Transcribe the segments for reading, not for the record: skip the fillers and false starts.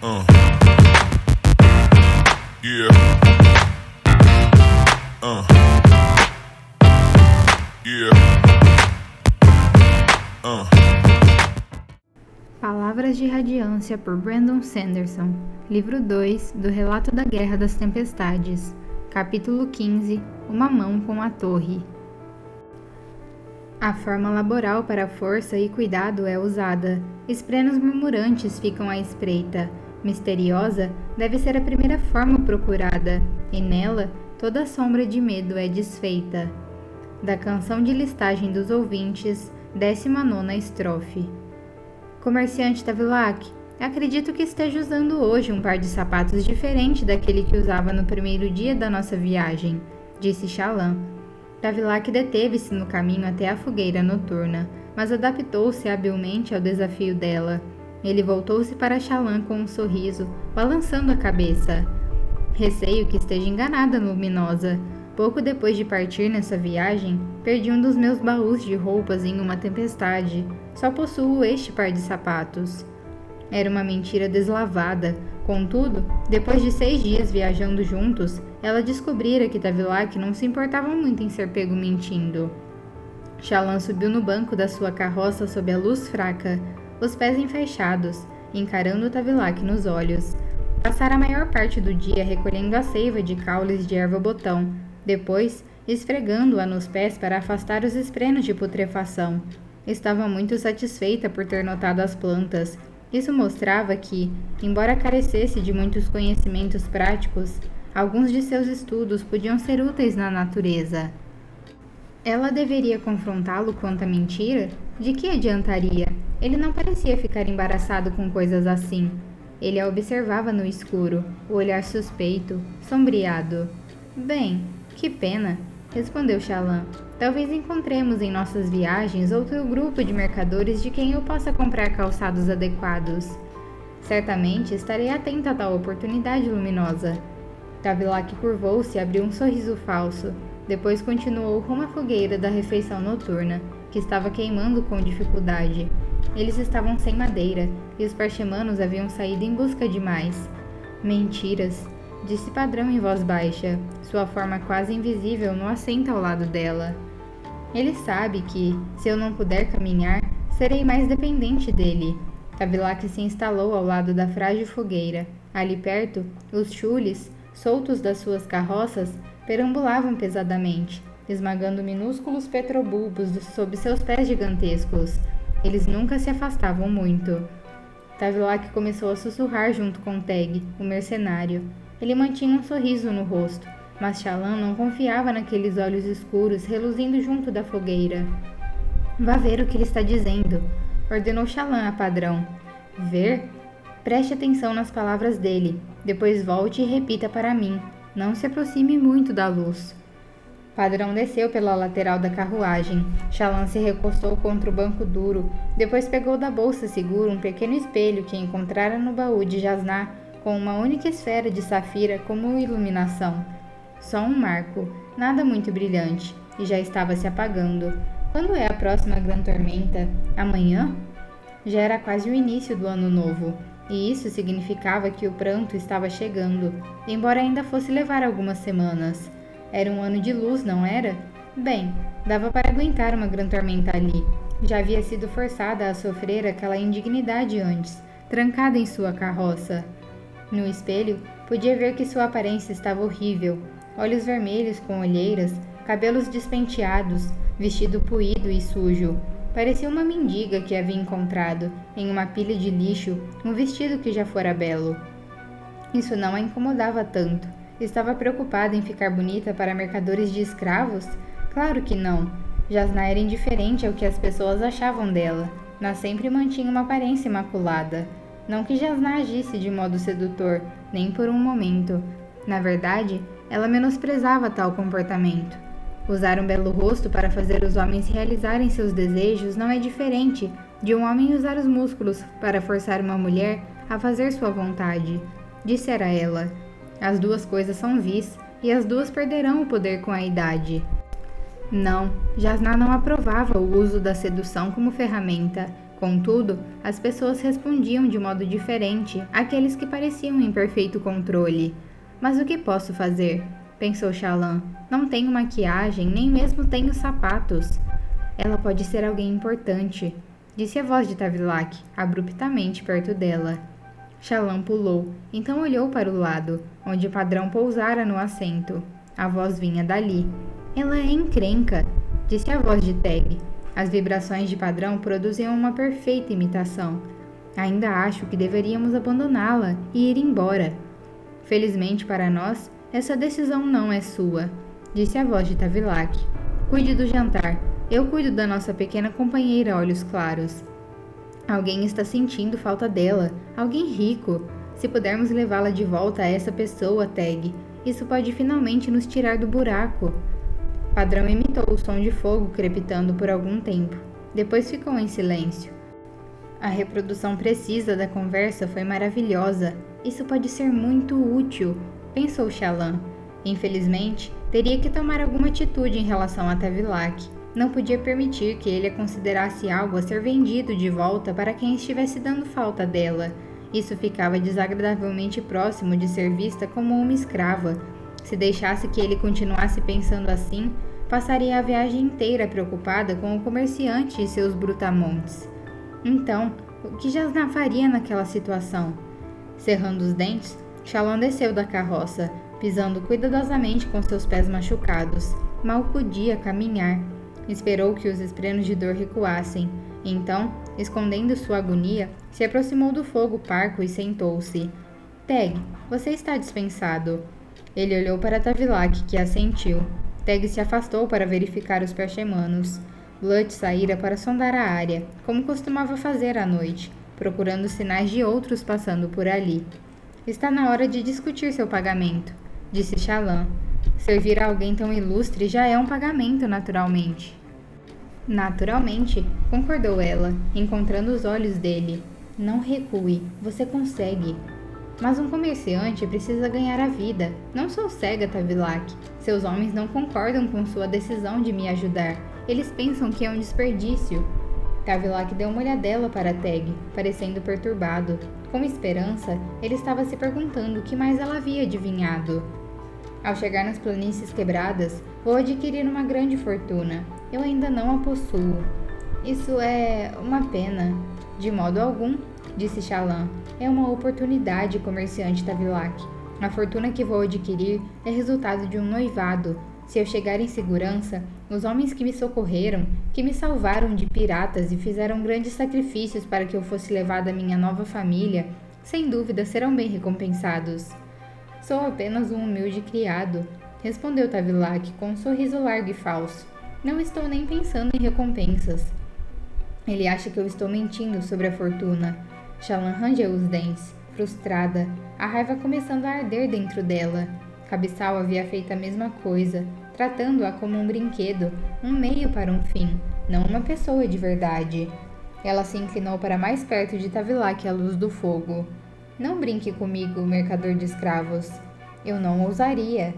Uh. Yeah. Uh. Yeah. Palavras de Radiância por Brandon Sanderson. Livro 2 do Relato da Guerra das Tempestades. Capítulo 15. Uma mão com a torre. A forma laboral para força e cuidado é usada. Esprenos murmurantes ficam à espreita. Misteriosa deve ser a primeira forma procurada, e nela toda sombra de medo é desfeita. Da canção de listagem dos ouvintes, 19ª estrofe. Comerciante Tavilac, acredito que esteja usando hoje um par de sapatos diferente daquele que usava no primeiro dia da nossa viagem, disse Chalan. Tavilac deteve-se no caminho até a fogueira noturna, mas adaptou-se habilmente ao desafio dela. Ele voltou-se para Chalan com um sorriso, balançando a cabeça. Receio que esteja enganada, luminosa. Pouco depois de partir nessa viagem, perdi um dos meus baús de roupas em uma tempestade. Só possuo este par de sapatos. Era uma mentira deslavada. Contudo, depois de 6 dias viajando juntos, ela descobrira que Tavilac não se importava muito em ser pego mentindo. Chalan subiu no banco da sua carroça sob a luz fraca, os pés enfaixados, encarando Tavilac nos olhos. Passara a maior parte do dia recolhendo a seiva de caules de erva-botão, depois esfregando-a nos pés para afastar os esprenos de putrefação. Estava muito satisfeita por ter notado as plantas. Isso mostrava que, embora carecesse de muitos conhecimentos práticos, alguns de seus estudos podiam ser úteis na natureza. Ela deveria confrontá-lo quanto à mentira? De que adiantaria? Ele não parecia ficar embaraçado com coisas assim. Ele a observava no escuro, o olhar suspeito, sombreado. Bem, que pena, respondeu Chalan. Talvez encontremos em nossas viagens outro grupo de mercadores de quem eu possa comprar calçados adequados. Certamente estarei atenta a tal oportunidade luminosa. Tavilac curvou-se e abriu um sorriso falso. Depois continuou rumo à fogueira da refeição noturna, que estava queimando com dificuldade. Eles estavam sem madeira, e os parchemanos haviam saído em busca de mais. Mentiras, disse Padrão em voz baixa, sua forma quase invisível no assento ao lado dela. Ele sabe que, se eu não puder caminhar, serei mais dependente dele. Tavilac se instalou ao lado da frágil fogueira. Ali perto, os chules, soltos das suas carroças, perambulavam pesadamente, esmagando minúsculos petrobulbos sob seus pés gigantescos. Eles nunca se afastavam muito. Tavilac começou a sussurrar junto com Teg, o mercenário. Ele mantinha um sorriso no rosto, mas Chalan não confiava naqueles olhos escuros reluzindo junto da fogueira. Vá ver o que ele está dizendo, ordenou Chalan a Padrão. Ver? Preste atenção nas palavras dele, depois volte e repita para mim. Não se aproxime muito da luz. Padrão desceu pela lateral da carruagem. Chalan se recostou contra o banco duro, depois pegou da bolsa segura um pequeno espelho que encontrara no baú de Jasná, com uma única esfera de safira como iluminação. Só um marco, nada muito brilhante, e já estava se apagando. Quando é a próxima grande tormenta? Amanhã? Já era quase o início do ano novo, e isso significava que o pranto estava chegando, embora ainda fosse levar algumas semanas. Era um ano de luz, não era? Bem, dava para aguentar uma grande tormenta ali. Já havia sido forçada a sofrer aquela indignidade antes, trancada em sua carroça. No espelho, podia ver que sua aparência estava horrível. Olhos vermelhos com olheiras, cabelos despenteados, vestido puído e sujo. Parecia uma mendiga que havia encontrado, em uma pilha de lixo, um vestido que já fora belo. Isso não a incomodava tanto. Estava preocupada em ficar bonita para mercadores de escravos? Claro que não. Jasná era indiferente ao que as pessoas achavam dela, mas sempre mantinha uma aparência imaculada. Não que Jasná agisse de modo sedutor, nem por um momento. Na verdade, ela menosprezava tal comportamento. Usar um belo rosto para fazer os homens realizarem seus desejos não é diferente de um homem usar os músculos para forçar uma mulher a fazer sua vontade, dissera ela. As duas coisas são vis, e as duas perderão o poder com a idade. Não, Jasná não aprovava o uso da sedução como ferramenta. Contudo, as pessoas respondiam de modo diferente àqueles que pareciam em perfeito controle. Mas o que posso fazer? Pensou Shallan. Não tenho maquiagem, nem mesmo tenho sapatos. Ela pode ser alguém importante, disse a voz de Tavilac, abruptamente perto dela. Shallan pulou, então olhou para o lado, onde o padrão pousara no assento. A voz vinha dali. Ela é encrenca, disse a voz de Teg. As vibrações de padrão produziam uma perfeita imitação. Ainda acho que deveríamos abandoná-la e ir embora. Felizmente para nós, essa decisão não é sua, disse a voz de Tavilac. Cuide do jantar. Eu cuido da nossa pequena companheira Olhos Claros. Alguém está sentindo falta dela. Alguém rico. Se pudermos levá-la de volta a essa pessoa, Teg, isso pode finalmente nos tirar do buraco. Padrão imitou o som de fogo crepitando por algum tempo. Depois ficou em silêncio. A reprodução precisa da conversa foi maravilhosa. Isso pode ser muito útil, pensou Shallan. Infelizmente, teria que tomar alguma atitude em relação a Tavilac. Não podia permitir que ele a considerasse algo a ser vendido de volta para quem estivesse dando falta dela. Isso ficava desagradavelmente próximo de ser vista como uma escrava. Se deixasse que ele continuasse pensando assim, passaria a viagem inteira preocupada com o comerciante e seus brutamontes. Então, o que já faria naquela situação? Cerrando os dentes, Shallan desceu da carroça, pisando cuidadosamente com seus pés machucados. Mal podia caminhar. Esperou que os esprenos de dor recuassem. Então, escondendo sua agonia, se aproximou do fogo parco e sentou-se. Teg, você está dispensado. Ele olhou para Tavilac, que assentiu. Teg se afastou para verificar os perchemanos. Blutt saíra para sondar a área, como costumava fazer à noite, procurando sinais de outros passando por ali. Está na hora de discutir seu pagamento, disse Shallan. Servir a alguém tão ilustre já é um pagamento, naturalmente. Naturalmente, concordou ela, encontrando os olhos dele. Não recue, você consegue. Mas um comerciante precisa ganhar a vida. Não sou cega, Tavilac. Seus homens não concordam com sua decisão de me ajudar. Eles pensam que é um desperdício. Tavilac deu uma olhadela para Teg, parecendo perturbado. Com esperança, ele estava se perguntando o que mais ela havia adivinhado. Ao chegar nas planícies quebradas, vou adquirir uma grande fortuna. Eu ainda não a possuo. Isso é uma pena. De modo algum, disse Shallan. É uma oportunidade, comerciante Tavilac. A fortuna que vou adquirir é resultado de um noivado. Se eu chegar em segurança, os homens que me socorreram, que me salvaram de piratas e fizeram grandes sacrifícios para que eu fosse levada à minha nova família, sem dúvida serão bem recompensados. Sou apenas um humilde criado, respondeu Tavilac com um sorriso largo e falso. Não estou nem pensando em recompensas. Ele acha que eu estou mentindo sobre a fortuna. Shallan rangeu os dentes, frustrada, a raiva começando a arder dentro dela. Cabeçal havia feito a mesma coisa, tratando-a como um brinquedo, um meio para um fim, não uma pessoa de verdade. Ela se inclinou para mais perto de Tavilac à luz do fogo. Não brinque comigo, mercador de escravos. Eu não ousaria.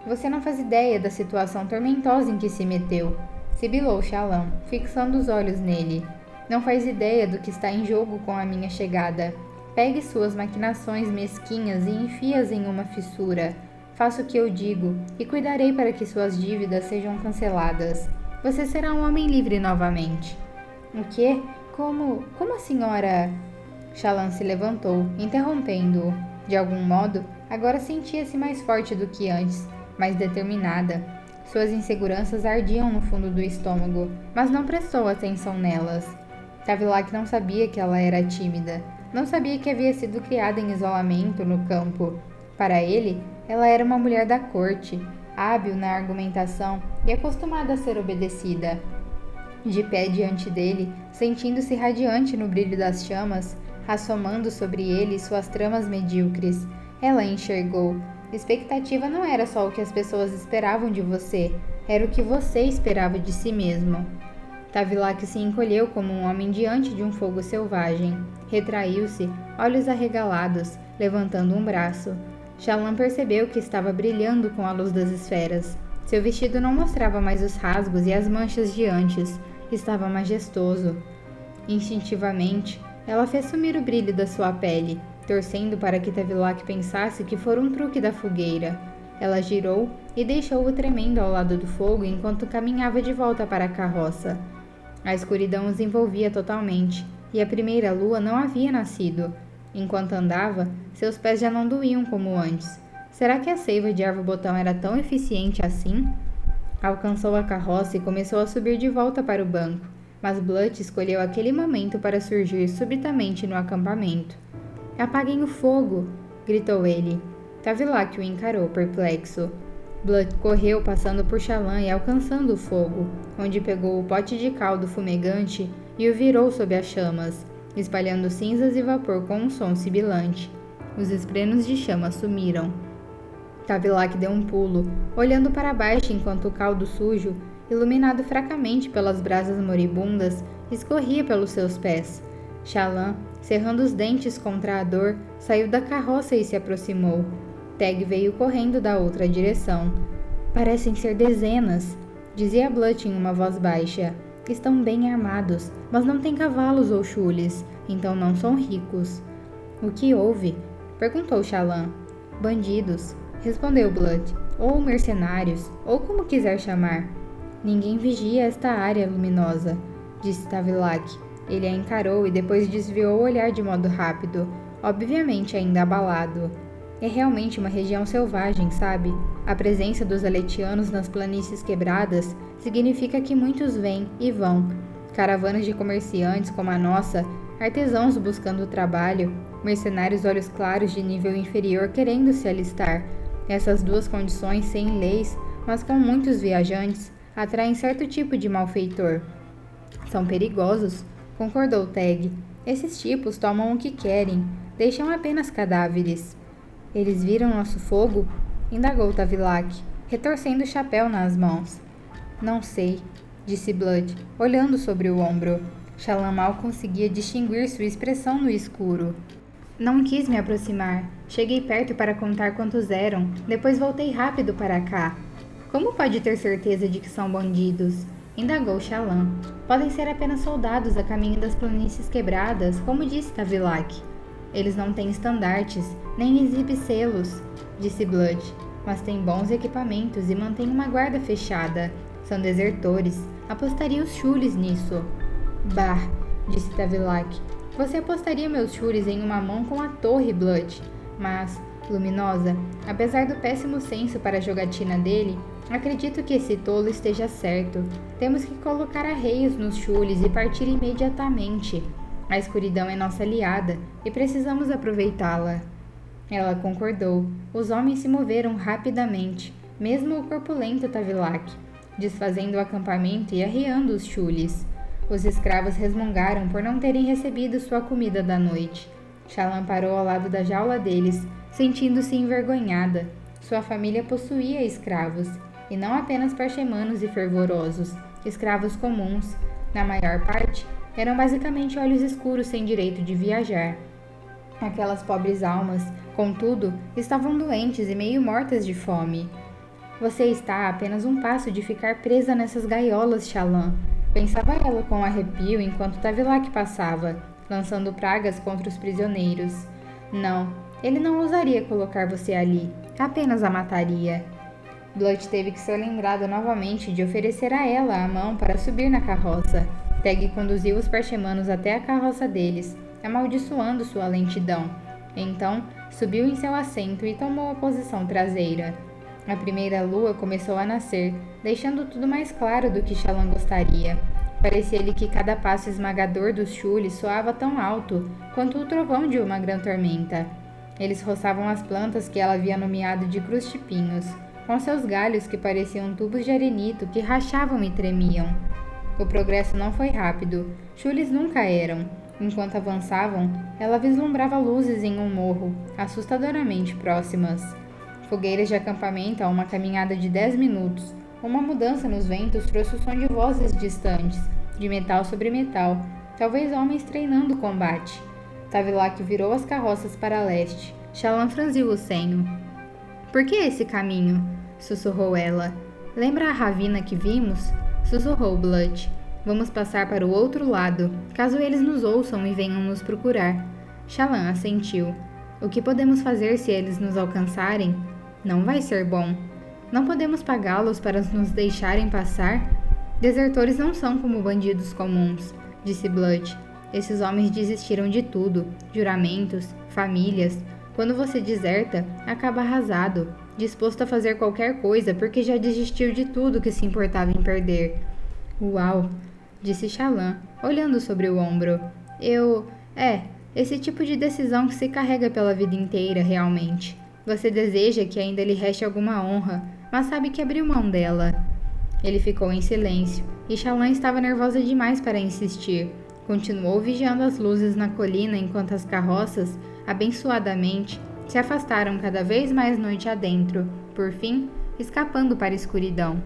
Você não faz ideia da situação tormentosa em que se meteu, sibilou Shallan, fixando os olhos nele. Não faz ideia do que está em jogo com a minha chegada. Pegue suas maquinações mesquinhas e enfie-as em uma fissura. Faça o que eu digo, e cuidarei para que suas dívidas sejam canceladas. Você será um homem livre novamente. O quê? Como a senhora... Shallan se levantou, interrompendo-o. De algum modo, agora sentia-se mais forte do que antes, mais determinada. Suas inseguranças ardiam no fundo do estômago, mas não prestou atenção nelas. Tavilac não sabia que ela era tímida. Não sabia que havia sido criada em isolamento no campo. Para ele, ela era uma mulher da corte, hábil na argumentação e acostumada a ser obedecida. De pé diante dele, sentindo-se radiante no brilho das chamas, assomando sobre ele suas tramas medíocres, ela enxergou. Expectativa não era só o que as pessoas esperavam de você, era o que você esperava de si mesmo. Tavilac se encolheu como um homem diante de um fogo selvagem. Retraiu-se, olhos arregalados, levantando um braço. Shallan percebeu que estava brilhando com a luz das esferas. Seu vestido não mostrava mais os rasgos e as manchas de antes. Estava majestoso. Instintivamente, ela fez sumir o brilho da sua pele, torcendo para que Tavilac pensasse que fora um truque da fogueira. Ela girou e deixou-o tremendo ao lado do fogo enquanto caminhava de volta para a carroça. A escuridão os envolvia totalmente, e a primeira lua não havia nascido. Enquanto andava, seus pés já não doíam como antes. Será que a seiva de Arvo-Botão era tão eficiente assim? Alcançou a carroça e começou a subir de volta para o banco, mas Blunt escolheu aquele momento para surgir subitamente no acampamento. "Apaguem o fogo!" gritou ele. Tavilac o encarou, perplexo. Blunt correu passando por Chalan e alcançando o fogo, onde pegou o pote de caldo fumegante e o virou sob as chamas, espalhando cinzas e vapor com um som sibilante. Os esprenos de chama sumiram. Tavilac deu um pulo, olhando para baixo enquanto o caldo sujo, iluminado fracamente pelas brasas moribundas, escorria pelos seus pés. Chalan, cerrando os dentes contra a dor, saiu da carroça e se aproximou. Teg veio correndo da outra direção. "Parecem ser dezenas", dizia Blunt em uma voz baixa. "Estão bem armados, mas não têm cavalos ou chules, então não são ricos." "O que houve?" perguntou Chalan. "Bandidos", respondeu Blunt, "ou mercenários, ou como quiser chamar." "Ninguém vigia esta área luminosa", disse Tavilac. Ele a encarou e depois desviou o olhar de modo rápido, obviamente ainda abalado. "É realmente uma região selvagem, sabe? A presença dos aletianos nas planícies quebradas significa que muitos vêm e vão. Caravanas de comerciantes como a nossa, artesãos buscando trabalho, mercenários olhos claros de nível inferior querendo se alistar. Essas duas condições sem leis, mas com muitos viajantes, atraem certo tipo de malfeitor." "São perigosos", concordou Teg. "Esses tipos tomam o que querem, deixam apenas cadáveres." "Eles viram nosso fogo?" indagou Tavilac, retorcendo o chapéu nas mãos. "Não sei", disse Blunt, olhando sobre o ombro. Chalan mal conseguia distinguir sua expressão no escuro. "Não quis me aproximar. Cheguei perto para contar quantos eram, depois voltei rápido para cá." "Como pode ter certeza de que são bandidos?" indagou Chalan. "Podem ser apenas soldados a caminho das planícies quebradas, como disse Tavilac." "Eles não têm estandartes, nem exibe-selos", disse Blunt, "mas têm bons equipamentos e mantêm uma guarda fechada. São desertores. Apostaria os chules nisso." "Bah", disse Tavilac. "Você apostaria meus chules em uma mão com a torre, Blunt. Mas, Luminosa, apesar do péssimo senso para a jogatina dele, acredito que esse tolo esteja certo. Temos que colocar arreios nos chules e partir imediatamente. A escuridão é nossa aliada e precisamos aproveitá-la." Ela concordou. Os homens se moveram rapidamente, mesmo o corpulento Tavilac, desfazendo o acampamento e arriando os chules. Os escravos resmungaram por não terem recebido sua comida da noite. Chalan parou ao lado da jaula deles, sentindo-se envergonhada. Sua família possuía escravos, e não apenas parchemanos e fervorosos, escravos comuns. Na maior parte, eram basicamente olhos escuros sem direito de viajar. Aquelas pobres almas, contudo, estavam doentes e meio mortas de fome. "Você está a apenas um passo de ficar presa nessas gaiolas, Chalan", pensava ela com arrepio enquanto Tavilac passava, lançando pragas contra os prisioneiros. "Não, ele não ousaria colocar você ali, apenas a mataria." Blunt teve que ser lembrado novamente de oferecer a ela a mão para subir na carroça. Teg conduziu os parchemanos até a carroça deles, amaldiçoando sua lentidão. Então, subiu em seu assento e tomou a posição traseira. A primeira lua começou a nascer, deixando tudo mais claro do que Chalan gostaria. Parecia-lhe que cada passo esmagador dos chules soava tão alto quanto o trovão de uma grande tormenta. Eles roçavam as plantas que ela havia nomeado de cruz-de-pinhos, com seus galhos que pareciam tubos de arenito que rachavam e tremiam. O progresso não foi rápido, chules nunca eram. Enquanto avançavam, ela vislumbrava luzes em um morro, assustadoramente próximas. Fogueiras de acampamento a uma caminhada de 10 minutos. Uma mudança nos ventos trouxe o som de vozes distantes, de metal sobre metal, talvez homens treinando o combate. Tavilac virou as carroças para leste. Chalan franziu o senho. "Por que esse caminho?" sussurrou ela. "Lembra a ravina que vimos?" sussurrou Blunt. Vamos passar para o outro lado, caso eles nos ouçam e venham nos procurar. Shallan assentiu. O que podemos fazer se eles nos alcançarem? Não vai ser bom. Não podemos pagá-los para nos deixarem passar? Desertores não são como bandidos comuns, disse Blood. Esses homens desistiram de tudo, juramentos, famílias. Quando você deserta, acaba arrasado, disposto a fazer qualquer coisa porque já desistiu de tudo que se importava em perder. Uau, disse Shallan, olhando sobre o ombro. Esse tipo de decisão que se carrega pela vida inteira, realmente. Você deseja que ainda lhe reste alguma honra, mas sabe que abriu mão dela. Ele ficou em silêncio, e Shallan estava nervosa demais para insistir. Continuou vigiando as luzes na colina enquanto as carroças, abençoadamente, se afastaram cada vez mais noite adentro, por fim, escapando para a escuridão.